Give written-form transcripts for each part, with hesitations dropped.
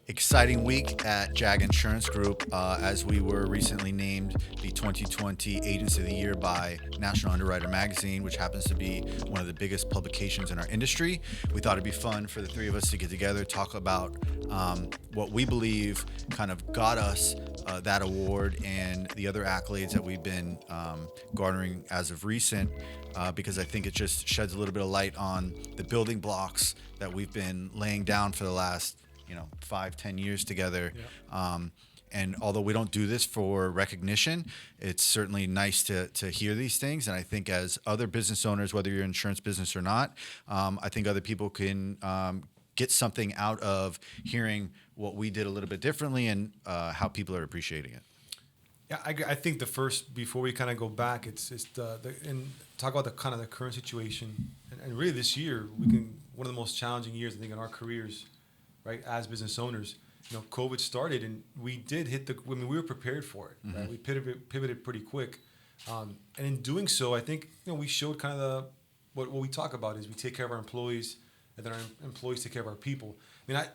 Exciting week at JAG Insurance Group as we were recently named the 2020 Agency of the Year by National Underwriter magazine, which happens to be one of the biggest publications in our industry. We thought it'd be fun for the three of us to get together, talk about what we believe kind of got us that award and the other accolades that we've been garnering as of recent, because I think it just sheds a little bit of light on the building blocks that we've been laying down for the last 5-10 years together. And although we don't do this for recognition, it's certainly nice to hear these things. And I think as other business owners, whether you're in insurance business or not, I think other people can get something out of hearing what we did a little bit differently and how people are appreciating it. Yeah, I think the first, before we kind of go back, it's and talk about the kind of the current situation, and really this year, one of the most challenging years I think in our careers, right, as business owners. COVID started and we did hit we were prepared for it. Right? We pivoted pretty quick, and in doing so, I think we showed kind of what we talk about is we take care of our employees, and then our employees take care of our people. Our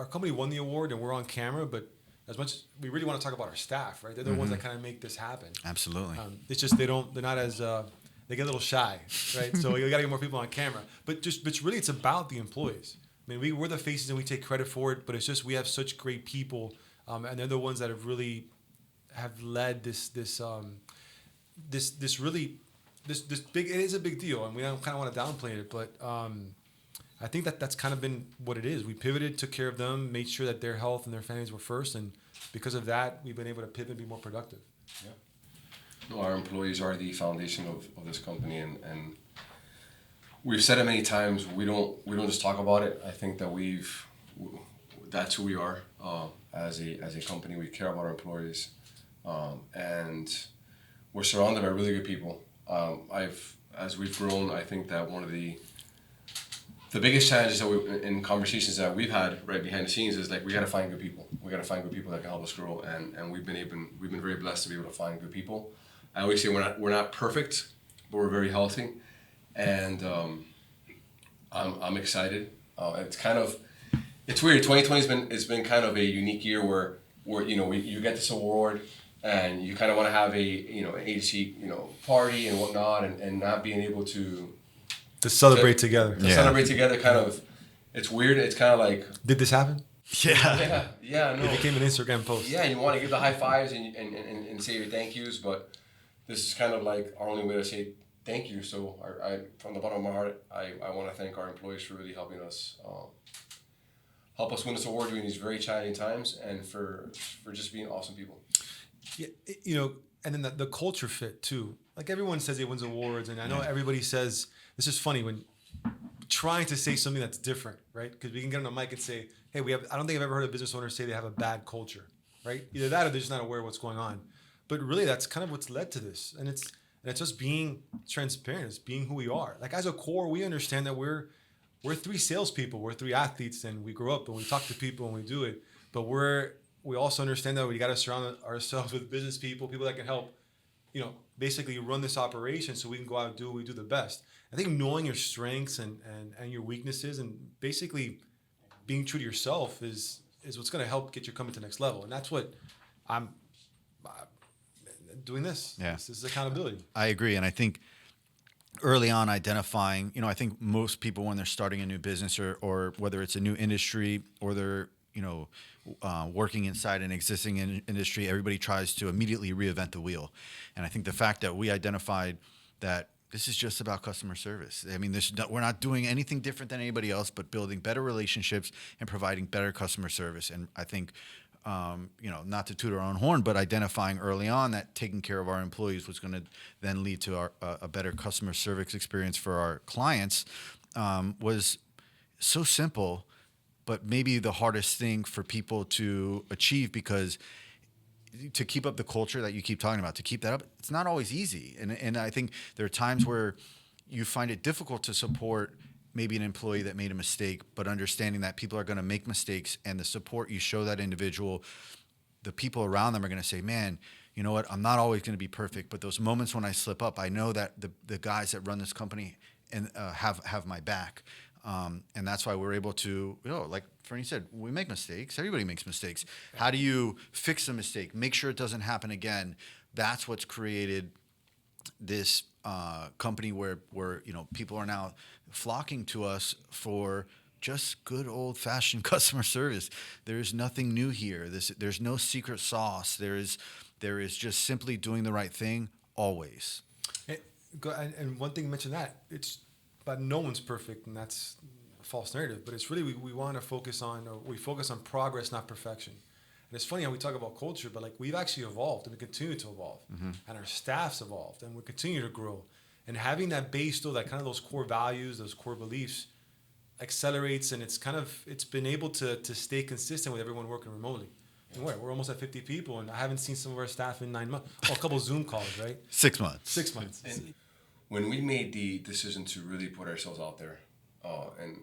company won the award, and we're on camera, but as much as we really want to talk about our staff, right? They're the ones that kind of make this happen. Absolutely. It's just they're not as they get a little shy, right? So you got to get more people on camera. But really, it's about the employees. I mean, we're the faces and we take credit for it, but it's just we have such great people, and they're the ones that have really led this big. It is a big deal, and we don't kind of want to downplay it, but I think that's kind of been what it is. We pivoted, took care of them, made sure that their health and their families were first, and because of that, we've been able to pivot and be more productive. Yeah. No, our employees are the foundation of this company, and we've said it many times. We don't just talk about it. I think that that's who we are as a company. We care about our employees, and we're surrounded by really good people. As we've grown, I think that one of the biggest challenges in conversations that we've had right behind the scenes is like we got to find good people. We got to find good people that can help us grow, and we've been very blessed to be able to find good people. I always say we're not perfect, but we're very healthy. And I'm excited. It's weird. 2020 has been kind of a unique year where you get this award and you kind of want to have an agency party and whatnot, and not being able to celebrate together. Celebrate together. Kind of, it's weird. It's kind of like, did this happen? Yeah. Yeah. No. It became an Instagram post. Yeah, you want to give the high fives and say your thank yous, but this is kind of like our only way to say thank you. So I from the bottom of my heart, I want to thank our employees for really helping us win this award during these very challenging times, and for just being awesome people. Yeah, and then the culture fit too. Like everyone says he wins awards, and I know everybody says, this is funny when trying to say something that's different, right? Because we can get on the mic and say, hey, I don't think I've ever heard a business owner say they have a bad culture, right? Either that or they're just not aware of what's going on. But really, that's kind of what's led to this, and it's just being transparent. It's being who we are. Like as a core, we understand that we're three salespeople, we're three athletes, and we grow up and we talk to people and we do it. But we also understand that we got to surround ourselves with business people that can help, basically run this operation so we can go out and do what we do the best. I think knowing your strengths and your weaknesses and basically being true to yourself is what's going to help get your company to the next level. And that's what I'm doing this. Yeah. This is accountability. I agree. And I think early on identifying, I think most people when they're starting a new business or whether it's a new industry or they're, working inside an existing industry, everybody tries to immediately reinvent the wheel. And I think the fact that we identified that this is just about customer service. I mean, we're not doing anything different than anybody else, but building better relationships and providing better customer service. And I think, not to toot our own horn, but identifying early on that taking care of our employees was going to then lead to a better customer service experience for our clients was so simple, but maybe the hardest thing for people to achieve, because to keep up the culture that you keep talking about, to keep that up, it's not always easy. And I think there are times where you find it difficult to support maybe an employee that made a mistake, but understanding that people are going to make mistakes, and the support you show that individual, the people around them are going to say, man, you know what, I'm not always going to be perfect, but those moments when I slip up, I know that the guys that run this company and have my back. And that's why we're able to, like Fernie said, we make mistakes. Everybody makes mistakes. How do you fix a mistake? Make sure it doesn't happen again. That's what's created this company where people are now flocking to us for just good old-fashioned customer service. There is nothing new here. There's no secret sauce. There is just simply doing the right thing always. And one thing you mentioned but no one's perfect, and that's a false narrative. But it's really we want to focus on progress, not perfection. And it's funny how we talk about culture, but like we've actually evolved and we continue to evolve, and our staff's evolved, and we continue to grow. And having that base, though, that kind of those core values, those core beliefs, accelerates, and it's been able to stay consistent with everyone working remotely. And we're almost at 50 people, and I haven't seen some of our staff in 9 months. Oh, a couple of Zoom calls, right? 6 months. 6 months. And when we made the decision to really put ourselves out there, and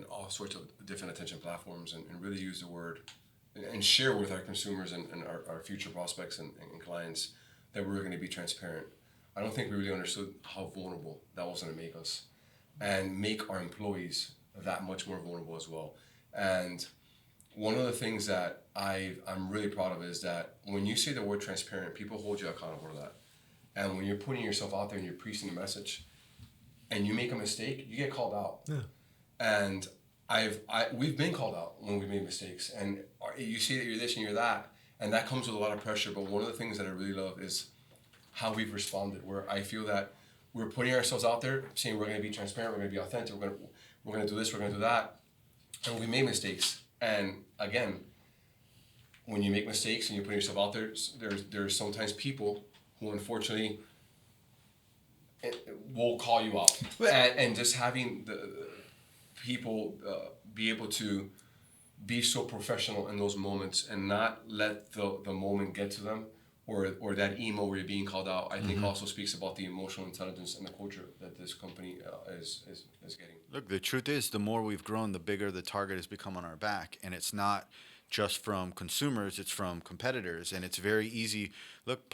all sorts of different attention platforms, and really use the word and share with our consumers and our future prospects and clients that we were going to be transparent, I don't think we really understood how vulnerable that was going to make us and make our employees that much more vulnerable as well. And one of the things that I'm really proud of is that when you say the word transparent, people hold you accountable to that. And when you're putting yourself out there and you're preaching the message and you make a mistake, you get called out. Yeah. And we've been called out when we've made mistakes, and you see that you're this and you're that, and that comes with a lot of pressure. But one of the things that I really love is how we've responded, where I feel that we're putting ourselves out there, saying we're going to be transparent, we're going to be authentic, we're going to do this, we're going to do that, and we made mistakes. And again, when you make mistakes and you put yourself out there, there's sometimes people who unfortunately will call you out, and just having the people be able to be so professional in those moments and not let the moment get to them, or that email where you're being called out, I think also speaks about the emotional intelligence and the culture that this company is getting. Look, the truth is, the more we've grown, the bigger the target has become on our back. And it's not just from consumers, it's from competitors. And it's very easy. Look,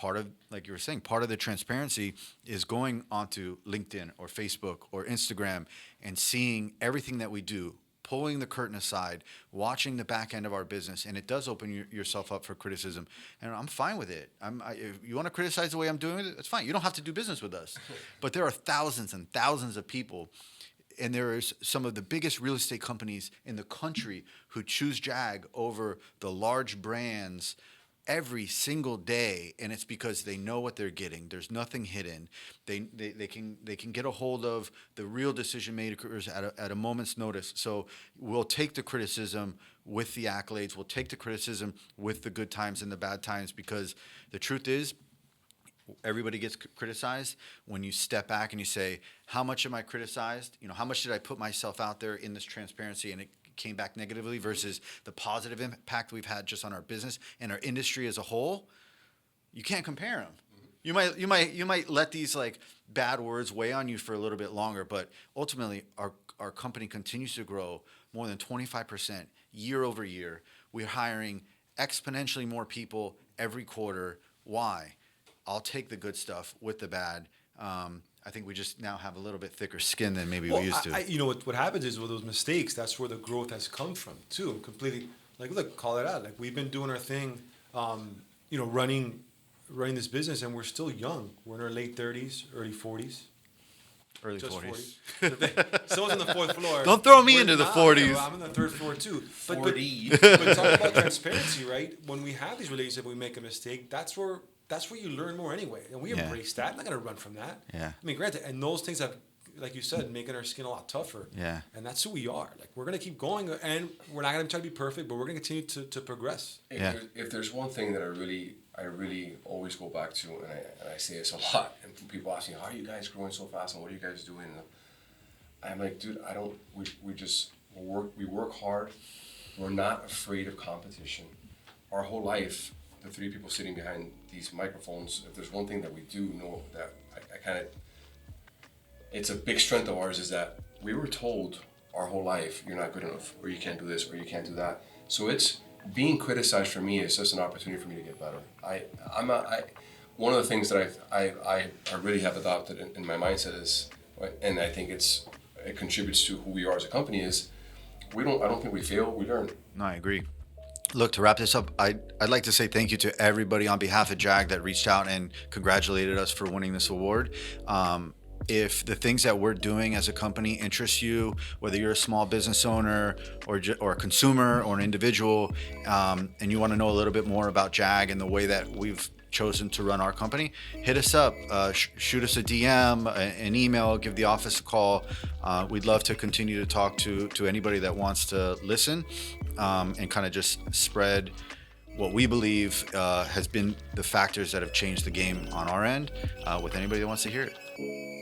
like you were saying, part of the transparency is going onto LinkedIn or Facebook or Instagram and seeing everything that we do, pulling the curtain aside, watching the back end of our business, and it does open yourself up for criticism. And I'm fine with it. If you want to criticize the way I'm doing it, that's fine. You don't have to do business with us. But there are thousands and thousands of people, and there is some of the biggest real estate companies in the country who choose JAG over the large brands every single day, and it's because they know what they're getting. There's nothing hidden. They can get a hold of the real decision makers at a moment's notice. So we'll take the criticism with the accolades. We'll take the criticism with the good times and the bad times, because the truth is, everybody gets criticized. When you step back and you say, how much am I criticized? How much did I put myself out there in this transparency and it came back negatively, versus the positive impact we've had just on our business and our industry as a whole? You can't compare them. You might let these like bad words weigh on you for a little bit longer, but ultimately our company continues to grow more than 25% year over year. We're hiring exponentially more people every quarter. Why? I'll take the good stuff with the bad. I think we just now have a little bit thicker skin than maybe we used to. What happens is with those mistakes, that's where the growth has come from too. Completely, like, look, call it out. Like, we've been doing our thing, running this business, and we're still young. We're in our late 30s, early 40s. Early Just 40s. Someone's on the fourth floor. Don't throw me into the 40s. I'm on the third floor too. But 40. But talk about transparency, right? When we have these relationships, we make a mistake. That's where you learn more anyway. And we embrace that. I'm not going to run from that. Yeah. I mean, granted, and those things have, like you said, making our skin a lot tougher. Yeah. And that's who we are. Like, we're going to keep going, and we're not going to try to be perfect, but we're going to continue to progress. If there's one thing that I really always go back to, and I say this a lot, and people ask me, how are you guys growing so fast, and what are you guys doing? And I'm like, dude, we work hard. We're not afraid of competition. Our whole life, the three people sitting behind these microphones, if there's one thing that we do know that it's a big strength of ours, is that we were told our whole life, you're not good enough, or you can't do this, or you can't do that. So it's being criticized for me is just an opportunity for me to get better. One of the things that I really have adopted in my mindset is, and I think it's it contributes to who we are as a company is I don't think we fail, we learn. No, I agree. Look, to wrap this up, I'd like to say thank you to everybody on behalf of JAG that reached out and congratulated us for winning this award. If the things that we're doing as a company interest you, whether you're a small business owner or a consumer or an individual, and you want to know a little bit more about JAG and the way that we've chosen to run our company, hit us up, shoot us a DM, an email, give the office a call. We'd love to continue to talk to anybody that wants to listen, and kind of just spread what we believe has been the factors that have changed the game on our end, with anybody that wants to hear it.